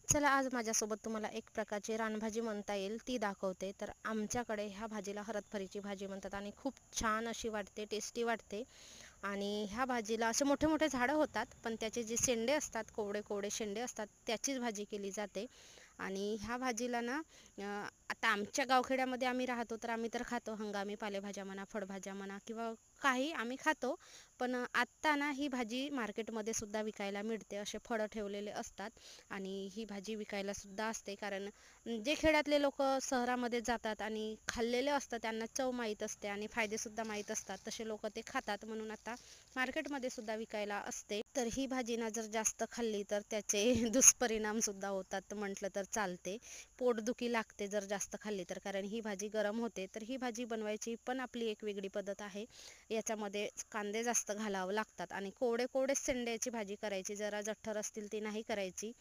चला आज माझ्यासोबत तुम्हाला एक प्रकारची रानभाजी म्हणता येईल ती दाखवते. तर आमच्याकडे ह्या भाजीला हरतफरीची भाजी म्हणतात आणि खूप छान अशी वाटते, टेस्टी वाटते. आणि ह्या भाजीला असे मोठे मोठे झाडं होतात, पण त्याचे जे शेंडे असतात, कोवडे कोवडे शेंडे असतात, त्याचीच भाजी केली जाते. आणि ह्या भाजीला ना आता आमच्या गावखेड्यामध्ये आम्ही राहतो, तर आम्ही तर खातो हंगामी पालेभाज्या म्हणा, फळभाज्या म्हणा किंवा काही आम्ही खातो. पण आत्ता ना ही भाजी मार्केटमध्ये सुद्धा विकायला मिळते. असे फळं ठेवलेले असतात आणि ही भाजी विकायला सुद्धा असते. कारण जे खेड्यातले लोक शहरामध्ये जातात आणि खाल्लेले असतात, त्यांना चव माहीत असते आणि फायदेसुद्धा माहीत असतात, तसे लोक ते खातात, म्हणून आता मार्केटमध्ये सुद्धा विकायला असते. तर ही भाजी ना जर जास्त खाल्ली तर त्याचे दुष्परिणाम सुद्धा होतात म्हटलं तर चालते. पोटदुखी लागते जर जास्त खाल्ली तर, कारण ही भाजी गरम होते. तर ही भाजी बनवायची पण आपली एक वेगळी पद्धत आहे. याच्यामध्ये कांदे जास्त घालावं लागतात आणि कोवडे कोवडे शेंड्याची भाजी करायची, जरा जठ्ठर असतील ती नाही करायची.